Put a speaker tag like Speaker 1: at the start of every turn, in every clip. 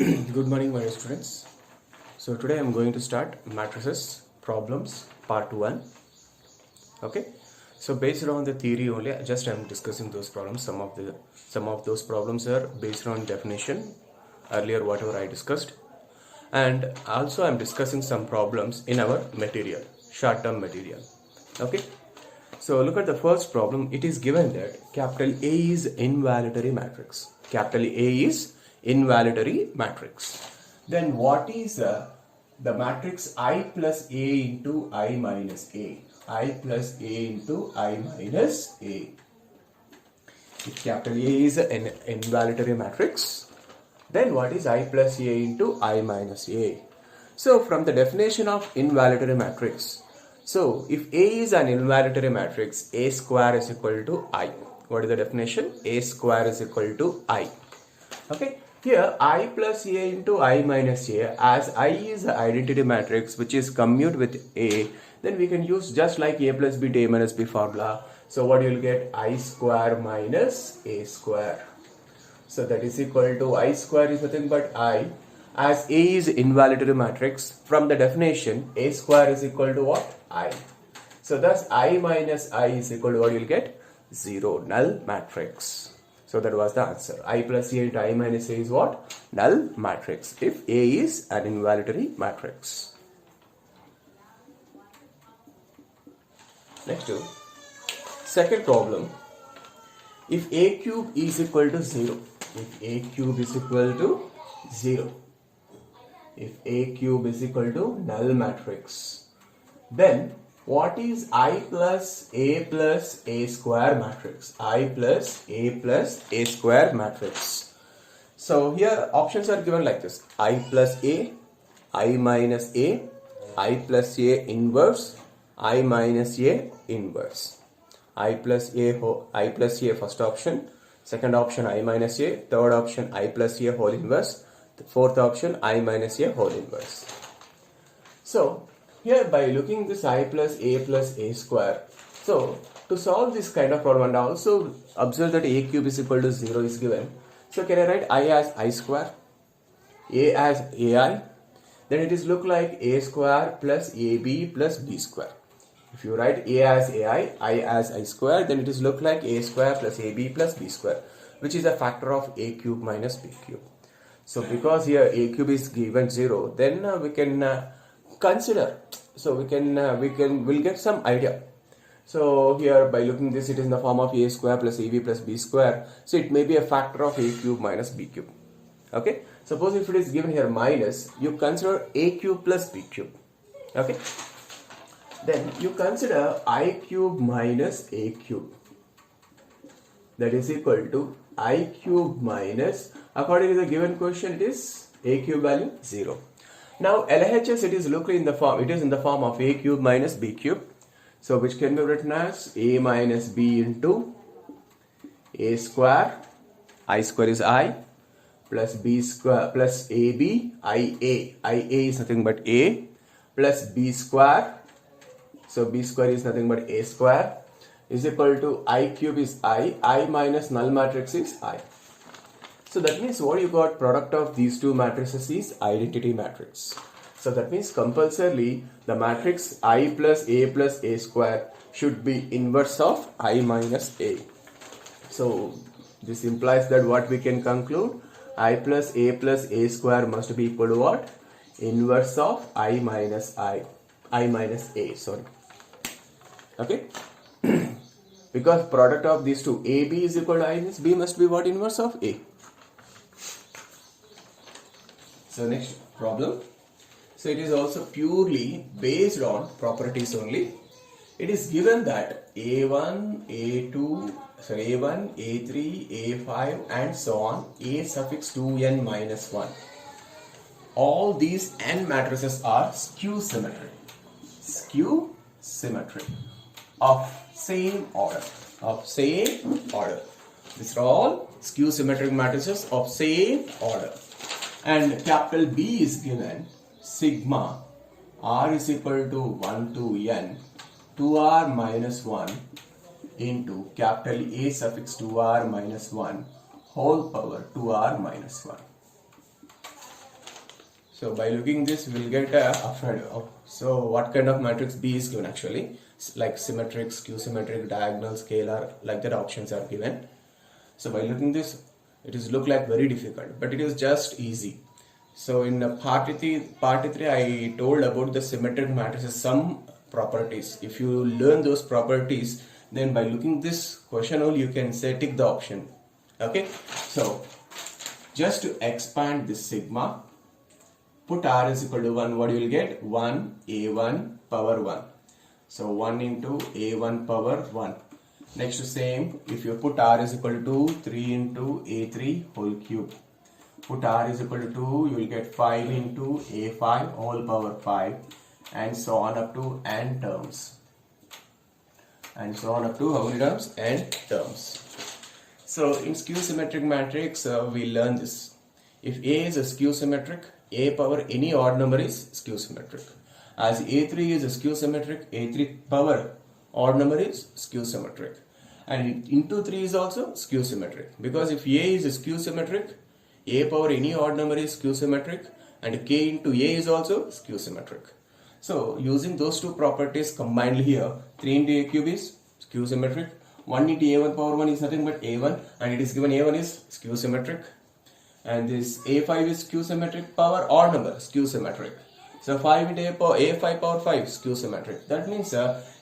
Speaker 1: Good morning, my dear students. So today I'm going to start matrices problems part 1. Okay. So based on the theory only, just I'm discussing those problems. Some of those problems are based on definition earlier whatever I discussed, and also I'm discussing some problems in our material, short-term material. Okay. So look at the first problem. It is given that capital A is invalidatory matrix. Capital A is invalidatory matrix. Then what is the matrix I plus A into I minus A? I plus A into I minus A. If capital A is an invalidatory matrix, then what is I plus A into I minus A? So from the definition of invalidatory matrix, so if A is an invalidatory matrix, A square is equal to I. What is the definition? A square is equal to I. Okay. Here I plus A into I minus A, as I is an identity matrix which is commute with A, then we can use just like A plus B to A minus B formula. So what you will get? I square minus A square. So that is equal to I square is nothing but I. As A is invalidatory matrix, from the definition A square is equal to what? I. So thus I minus I is equal to what you will get? 0, null matrix. So that was the answer. I plus A into I minus A is what? Null matrix if A is an invalidatory matrix. Next to second problem. If A cube is equal to 0. If A cube is equal to 0. If A cube is equal to null matrix, then what is I plus A square matrix? I plus A square matrix. So here options are given like this: I plus A, I minus A, I plus A inverse, I minus A inverse. I plus A first option, second option I minus A, third option I plus A whole inverse, the fourth option I minus A whole inverse. So here by looking this I plus A square, so to solve this kind of problem and also observe that A cube is equal to 0 is given. So can I write I as I square, A as AI, then it is look like A square plus AB plus B square. If you write A as AI, I as I square, then it is look like A square plus AB plus B square, which is a factor of A cube minus B cube. So because here A cube is given 0, then we can consider. So we'll get some idea. So here by looking this, it is in the form of A square plus AB plus B square. So it may be a factor of A cube minus B cube. Okay. Suppose if it is given here minus, you consider A cube plus B cube. Okay. Then you consider I cube minus A cube. That is equal to I cube minus, according to the given question, it is A cube value 0. Now LHS it is in the form of A cube minus B cube. So which can be written as A minus B into A square, I square is I, plus B square plus AB, IA is nothing but A, plus B square. So B square is nothing but A square is equal to I cube is I minus null matrix is I. So that means what you got, product of these two matrices is identity matrix. So that means compulsorily the matrix I plus A square should be inverse of I minus A. So this implies that what we can conclude, I plus A square must be equal to what? Inverse of I minus A, sorry. Okay. Because product of these two, AB is equal to I means B must be what? Inverse of A. So next problem. So it is also purely based on properties only. It is given that A1, A2, A1, A3, A5 and so on, A suffix 2n minus 1. All these n matrices are skew symmetric. Skew symmetric of same order. These are all skew symmetric matrices of same order. And capital B is given sigma r is equal to 1 to n 2r minus 1 into capital A suffix 2r minus 1 whole power 2r minus 1. So by looking this, we'll get so what kind of matrix B is given actually, like symmetric, skew symmetric, diagonal, scalar, like that options are given. So by looking this, it is look like very difficult, but it is just easy. So in part 3, I told about the symmetric matrices, some properties. If you learn those properties, then by looking this question only, you can say tick the option. Okay, so just to expand this sigma, put r is equal to 1, what you will get? 1 a1 power 1. So 1 into a1 power 1. Next to same, if you put r is equal to 3 into a3 whole cube. Put r is equal to 2, you will get 5 into a5 whole power 5, and so on up to n terms. And so on up to how many terms? N terms. So in skew symmetric matrix, we learn this. If A is a skew symmetric, A power any odd number is skew symmetric. As A3 is a skew symmetric, A3 power odd number is skew symmetric. And into 3 is also skew symmetric. Because if A is a skew symmetric, A power any odd number is skew symmetric, and K into A is also skew symmetric. So using those two properties combined here, 3 into A cube is skew symmetric, 1 into A1 power 1 is nothing but A1, and it is given A1 is skew symmetric, and this A5 is skew symmetric, power odd number skew symmetric. So 5 into A5 power 5 skew symmetric. That means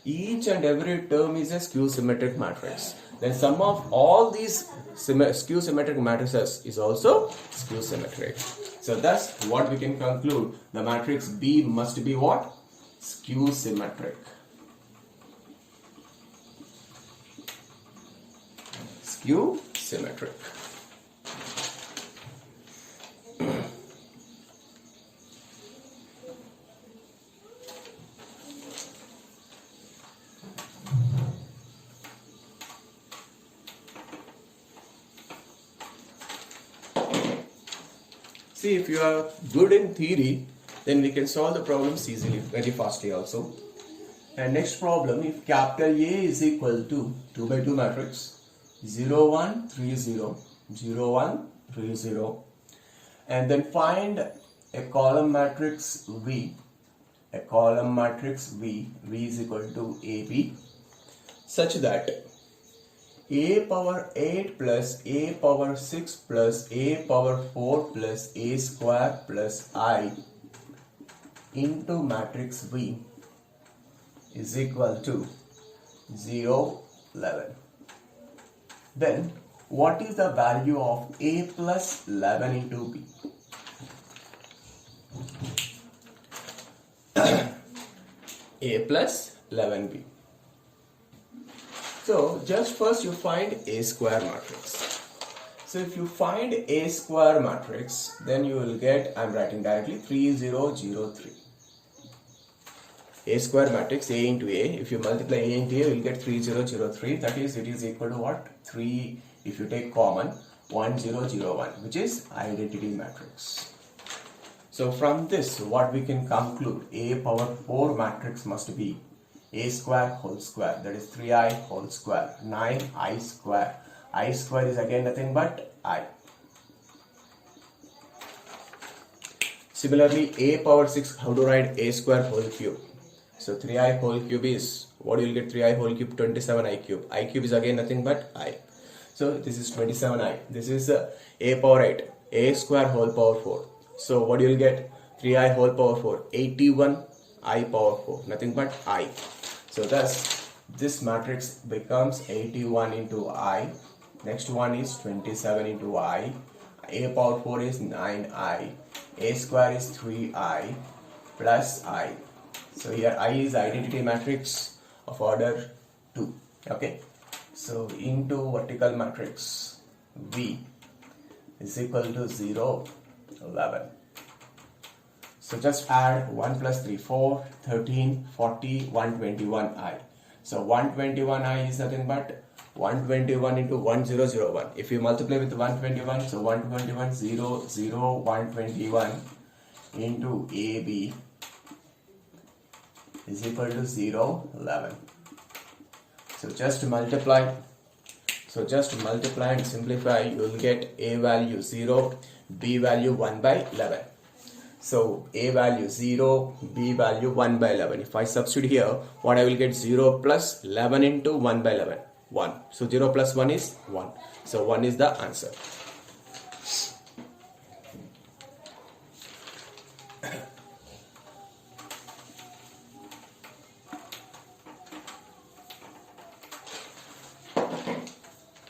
Speaker 1: each and every term is a skew symmetric matrix. Then sum of all these skew symmetric matrices is also skew symmetric. So thus what we can conclude, the matrix B must be what? Skew symmetric. Skew symmetric. See, if you are good in theory, then we can solve the problems easily, very fastly also. And next problem, if capital A is equal to 2 by 2 matrix, 0, 1, 3, 0, 0, 1, 3, 0, and then find a column matrix V, V is equal to AB, such that A power 8 plus A power 6 plus A power 4 plus A square plus I into matrix V is equal to 0, 11. Then what is the value of A plus 11 into B? A plus 11B. So just first you find A square matrix. So if you find A square matrix, then you will get, I am writing directly, 3003. A square matrix, A into A, if you multiply A into A, you will get 3003. That is, it is equal to what? 3, if you take common, 1001, which is identity matrix. So from this, what we can conclude, A power 4 matrix must be A square whole square, that is 3i whole square, 9i square. I square is again nothing but I. Similarly, A power 6, how to write A square whole cube? So 3i whole cube is, what you will get 3i whole cube? 27i cube. I cube is again nothing but I. So this is 27i. This is A power 8, A square whole power 4. So what you will get? 3i whole power 4, 81 I power 4, nothing but I. So thus this matrix becomes 81 into I. Next one is 27 into I. A power 4 is 9i. A square is 3i plus I. So here I is identity matrix of order 2. Okay. So into vertical matrix V is equal to 0, 11. So just add 1 plus 3, 4, 13, 40, 121i. So 121i is nothing but 121 into 1001. If you multiply with 121, so 121, 0, 0, 121 into AB is equal to 0, 11. So just multiply. So just multiply and simplify, you will get A value 0, B value 1 by 11. So A value 0, B value 1 by 11. If I substitute here, what I will get? 0 plus 11 into 1 by 11, 1. So 0 plus 1 is 1. So 1 is the answer.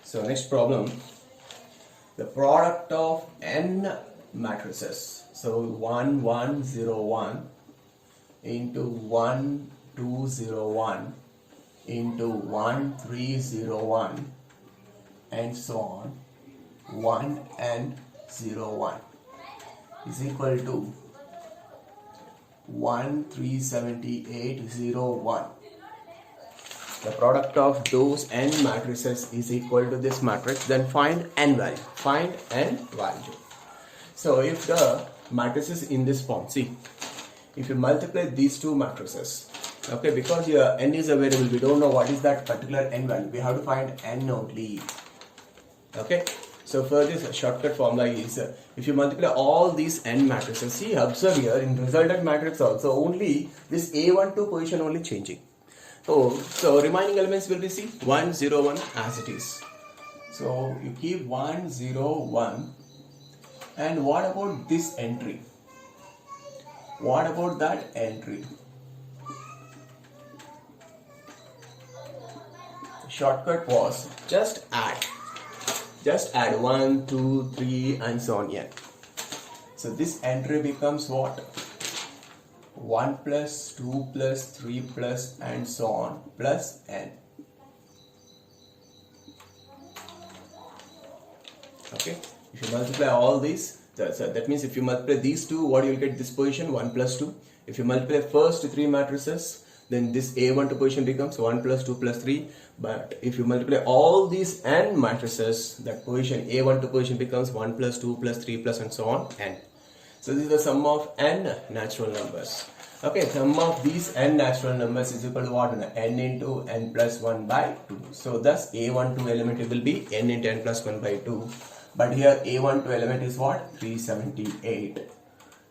Speaker 1: So next problem, the product of n matrices. So 1 1 0 1 into 1 2 0 1 into 1 3 0 1 and so on, 1 and 0 1 is equal to 1 3 78 0 1. The product of those n matrices is equal to this matrix. Then find n value. Find n value. So if the matrices in this form, see, if you multiply these two matrices, okay, because here n is a variable, we don't know what is that particular n value. We have to find n only. Okay. So for this shortcut formula is if you multiply all these n matrices, see, observe here in resultant matrix also only this A12 position only changing. So remaining elements will be, see, 1 0 1 as it is. So you keep 1 0 1. And what about this entry? What about that entry? Shortcut was just add 1 2 3 and so on. Yeah. So this entry becomes what? 1 plus 2 plus 3 plus and so on plus n. Okay, if you multiply all these, that means if you multiply these two, what you will get? This position 1 plus 2. If you multiply first three matrices, then this A12 position becomes 1 plus 2 plus 3. But if you multiply all these n matrices, that position A12 position becomes 1 plus 2 plus 3 plus and so on n. So this is the sum of n natural numbers. Okay, sum of these n natural numbers is equal to what? N into n plus 1 by 2. So thus A12 element will be n into n plus 1 by 2. But here A12 element is what? 378.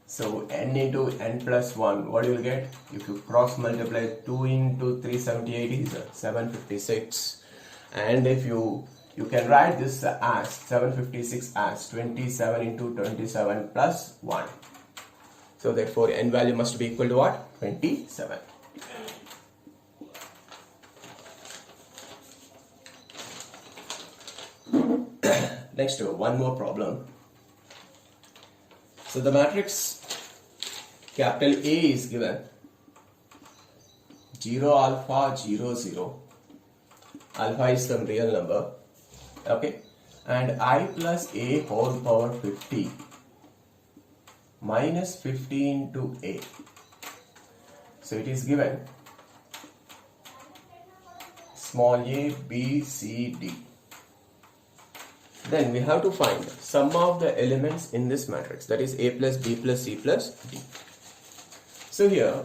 Speaker 1: So n into n plus 1, what you will get? If you cross multiply 2 into 378 is 756. And if you can write this as 756 as 27 into 27 plus 1. So therefore n value must be equal to what? 27. Next, one more problem. So the matrix capital A is given 0 alpha 0 0. Alpha is some real number. Okay, and I plus A whole power 50 minus 15 to A. So it is given small a, b, c, d. Then we have to find sum of the elements in this matrix, that is A plus B plus C plus D. So here,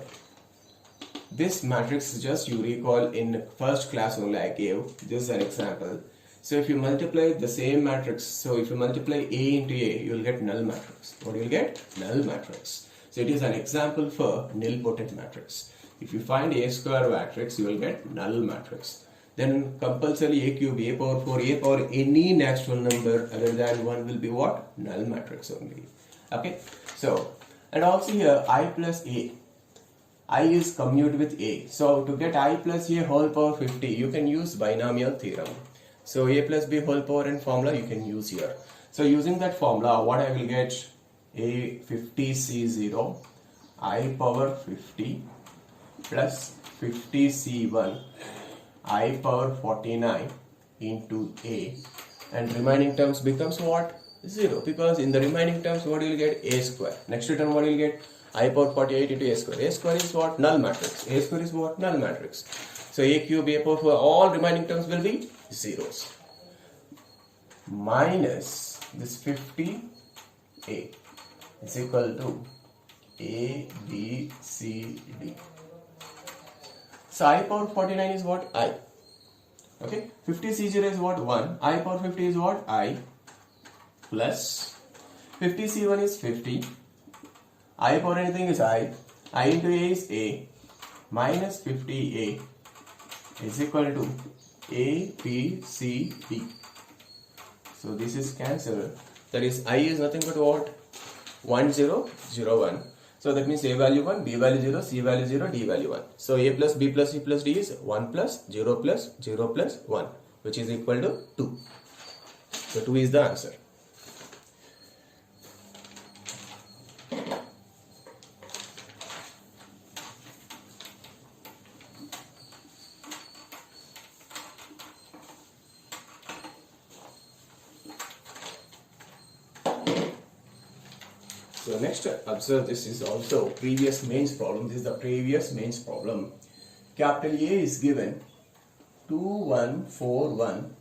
Speaker 1: this matrix, just you recall in first class only I gave, this is an example. So if you multiply the same matrix, so if you multiply A into A, you will get null matrix. What you will get? Null matrix. So it is an example for nilpotent matrix. If you find A square matrix, you will get null matrix. Then compulsory A cube, A power 4, A power any natural number other than 1 will be what? Null matrix only. Okay. So, and also here I plus A. I is commute with A. So to get I plus A whole power 50, you can use binomial theorem. So A plus B whole power n formula you can use here. So using that formula, what I will get? A 50C0 I power 50 plus 50C1 I power 49 into A, and remaining terms becomes what? 0, because in the remaining terms what you will get? A square. Next term what you will get? I power 48 into A square. A square is what? Null matrix. A square is what? Null matrix. So A cube, A power 4, all remaining terms will be zeros. Minus this 50A is equal to A, B, C, D. So I power 49 is what? I. Okay. 50C0 is what? 1. I power 50 is what? I. Plus 50C1 is 50. I power anything is I into A is A, minus 50A is equal to A, B, C, D. So this is cancelled. That is I is nothing but what? 1, 0, 0, 1. So that means A value 1, B value 0, C value 0, D value 1. So A plus B plus C plus D is 1 plus 0 plus 0 plus 1, which is equal to 2. So 2 is the answer. So next, observe, this is also previous mains problem. This is the previous mains problem. Capital A is given 2, 1, 4, 1.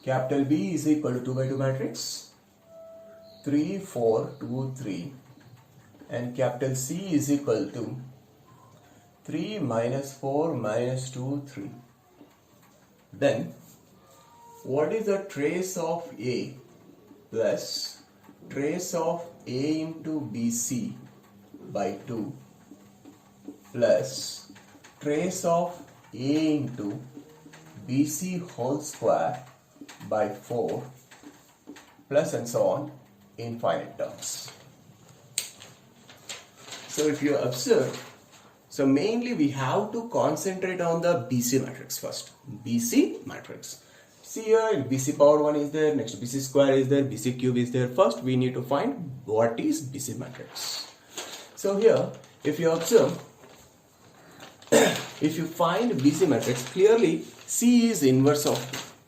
Speaker 1: Capital B is equal to 2 by 2 matrix, 3, 4, 2, 3. And capital C is equal to 3 minus 4 minus 2, 3. Then, what is the trace of A plus trace of A into BC by 2 plus trace of A into BC whole square by 4 plus and so on, infinite terms. So if you observe, so mainly we have to concentrate on the BC matrix first. BC matrix. See here, BC power 1 is there, next BC square is there, BC cube is there. First we need to find what is BC matrix. So here, if you observe, if you find BC matrix, clearly C is inverse of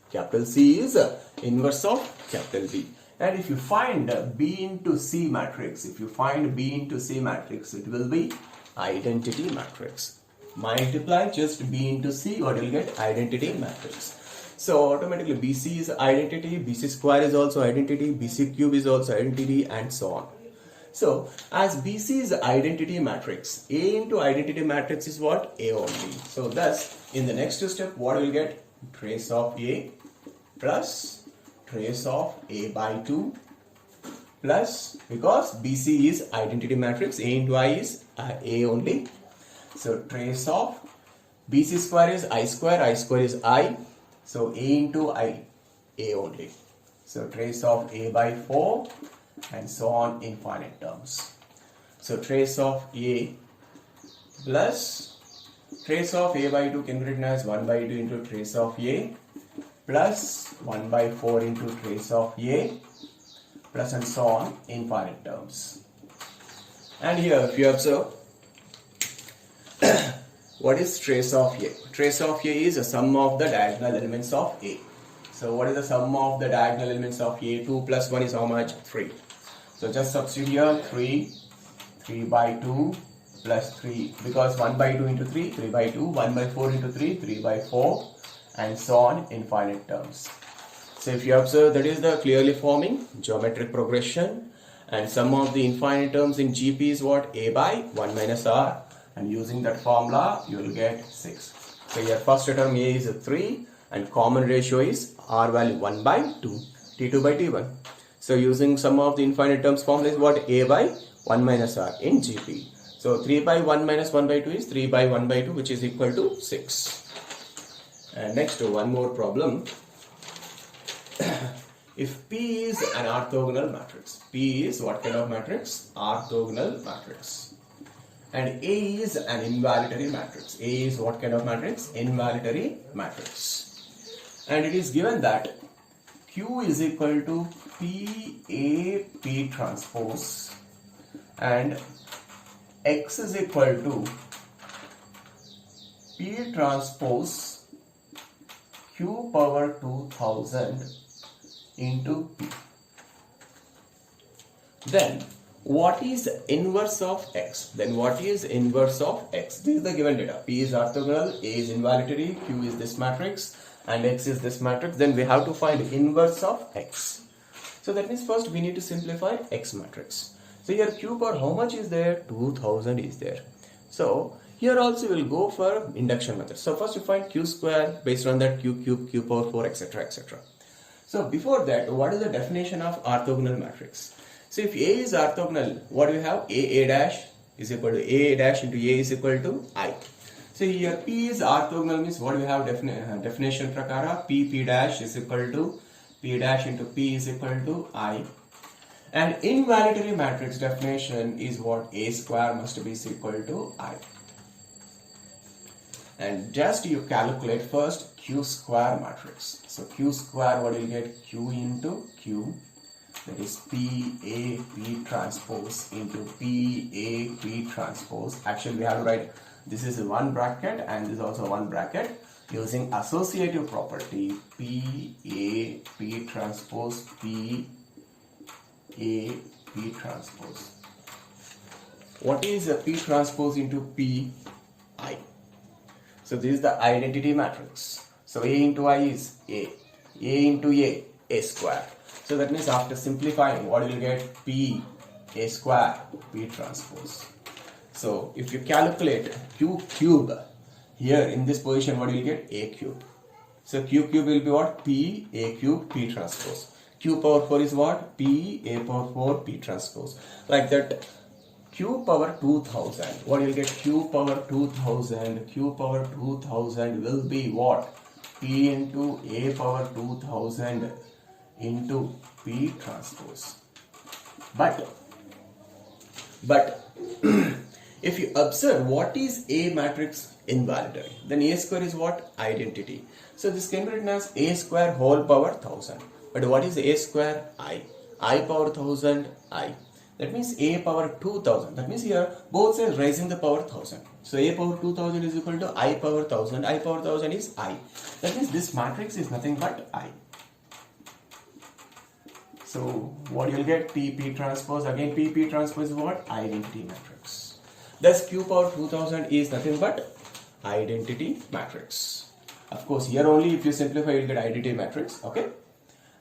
Speaker 1: capital C is inverse of capital B. And if you find B into C matrix, if you find B into C matrix, it will be identity matrix. Multiply just B into C, what you will get? Identity matrix. So automatically BC is identity, BC square is also identity, BC cube is also identity, and so on. So as BC is identity matrix, A into identity matrix is what? A only. So thus in the next step, what will get? Trace of A plus trace of A by 2 plus, because BC is identity matrix, A into I is A only. So trace of BC square is I square is I. So A into I, A only. So trace of A by 4 and so on, infinite terms. So trace of A plus trace of A by 2 can be written as 1 by 2 into trace of A plus 1 by 4 into trace of A plus and so on, infinite terms. And here if you observe, what is trace of A? Trace of A is a sum of the diagonal elements of A. So what is the sum of the diagonal elements of A? 2 plus 1 is how much? 3. So just substitute here 3 by 2 plus 3, because 1 by 2 into 3, 3 by 2, 1 by 4 into 3, 3 by 4, and so on, infinite terms. So if you observe, that is the clearly forming geometric progression, and sum of the infinite terms in GP is what? A by 1 minus R. And using that formula, you will get 6. So your first term A is 3 and common ratio is R value 1 by 2, T2 by T1. So using sum of the infinite terms formula is what? A by 1 minus R in GP. So 3 by 1 minus 1 by 2 is 3 by 1 by 2, which is equal to 6. And next, one more problem. If P is an orthogonal matrix, P is what kind of matrix? Orthogonal matrix. And A is an invalidatory matrix. A is what kind of matrix? Invalidatory matrix. And it is given that Q is equal to P transpose and X is equal to P transpose Q power 2000 into P. Then what is inverse of X? Then what is inverse of X? This is the given data. P is orthogonal, A is invalidatory, Q is this matrix, and X is this matrix. Then we have to find inverse of X. So that means first we need to simplify X matrix. So here Q power how much is there? 2000 is there. So here also we will go for induction method. So first you find Q square, based on that Q cube, Q power 4, etc., etc. So before that, what is the definition of orthogonal matrix? So if A is orthogonal, what do we have? A dash is equal to A dash into A is equal to I. So here P is orthogonal means what do we have? Definition prakara P dash is equal to P dash into P is equal to I. And invalidity matrix definition is what? A square must be equal to I. And just you calculate first Q square matrix. So Q square, what you get? Q into Q, that is P A P transpose into P A P transpose. Actually we have to write this is one bracket and this is also one bracket using associative property P A P transpose P A P transpose. What is a P transpose into P I? So this is the identity matrix. So A into I is A into A square. So that means after simplifying, what will you get? P A square P transpose. So if you calculate Q cube, here in this position, what will you get? A cube. So Q cube will be what? P A cube P transpose. Q power 4 is what? P A power 4 P transpose. Like that. Q power 2000. What will you get? Q power 2000. Q power 2000 will be what? P into A power 2000 into P transpose. But if you observe what is A matrix invalidity, then A square is what? Identity. So this can be written as A square whole power 1000. But what is A square? I power 1000 I. That means A power 2000. That means here both sides raising the power 1000. So A power 2000 is equal to I power 1000. I power 1000 is I. That means this matrix is nothing but I. So what you'll get? P transpose. Again P transpose is what? Identity matrix. Thus Q power 2000 is nothing but identity matrix. Of course here only if you simplify you'll get identity matrix. Okay.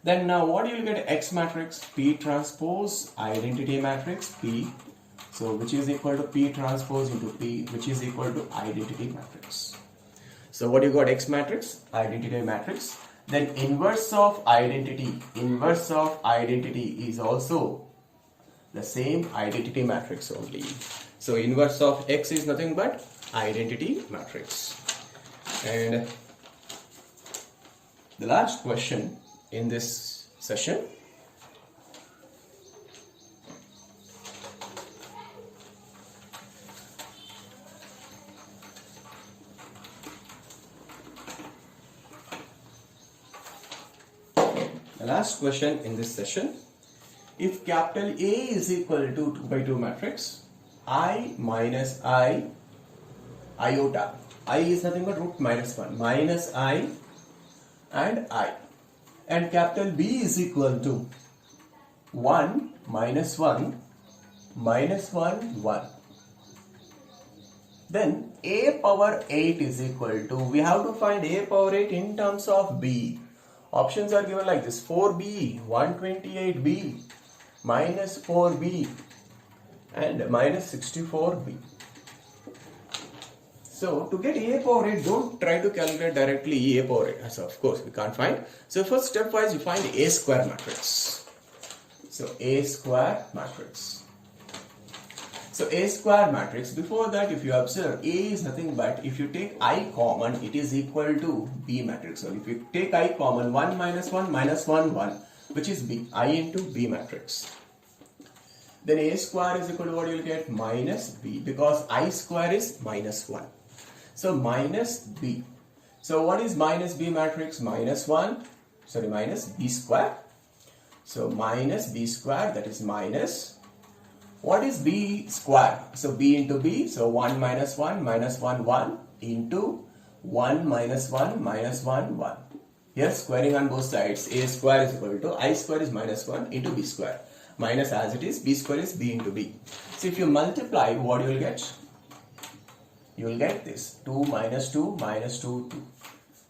Speaker 1: Then now what you will get? X matrix P transpose identity matrix P. So which is equal to P transpose into P, which is equal to identity matrix. So what you got? X matrix identity matrix. Then inverse of identity is also the same identity matrix only. So inverse of X is nothing but identity matrix. And the last question in this session, if capital A is equal to 2 by 2 matrix, I minus I iota, I is nothing but root minus 1, minus I and I, and capital B is equal to 1 minus 1 minus 1 1. Then A power 8 is equal to, we have to find A power 8 in terms of B. Options are given like this: 4B, 128B, minus 4B and minus 64B. So to get A power 8, don't try to calculate directly A power 8. So of course we can't find. So first stepwise you find A square matrix. So A square matrix. So A square matrix, before that if you observe, A is nothing but, if you take I common, it is equal to B matrix. So if you take I common, 1 minus 1 minus 1 1, which is B, I into B matrix. Then A square is equal to what you will get? Minus B, because I square is minus 1. So minus B. So what is minus B matrix? Minus B square. So minus B square, that is minus. What is B square? So B into B. So 1 minus 1 minus 1 1 into 1 minus 1 minus 1 1. Here squaring on both sides. A square is equal to I square is minus 1 into B square. Minus as it is, B square is B into B. So if you multiply, what you will get? You will get this 2 minus 2 minus 2 2.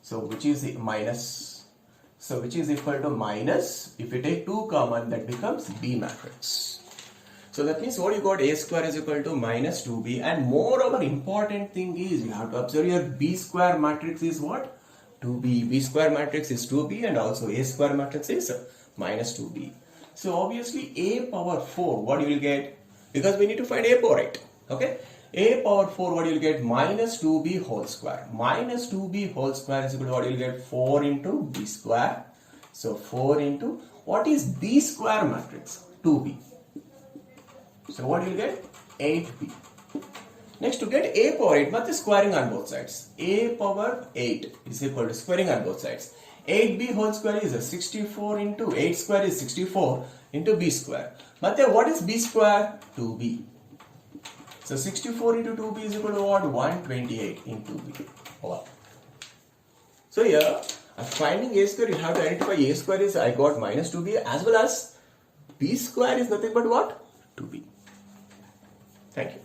Speaker 1: So which is minus. So which is equal to minus. If you take 2 common, that becomes B matrix. So that means what you got? A square is equal to minus 2B. And moreover, important thing is you have to observe your B square matrix is what? 2B. B square matrix is 2B and also A square matrix is minus 2B. So obviously a power 4, what you will get? Because we need to find a power 8. Okay? A power 4, what you will get? Minus 2b whole square. Minus 2b whole square is equal to what you will get? 4 into b square. So 4 into, what is b square matrix? 2b. So what you will get? 8b. Next, to get a power 8, what is squaring on both sides? A power 8 is equal to squaring on both sides. 8b whole square is a 64 into 8 square is 64 into b square. But then what is b square? 2b. So 64 into 2b is equal to what? 128 into b. Wow. So here, finding a square, you have to identify a square is I got minus 2b, as well as b square is nothing but what? 2b. Thank you.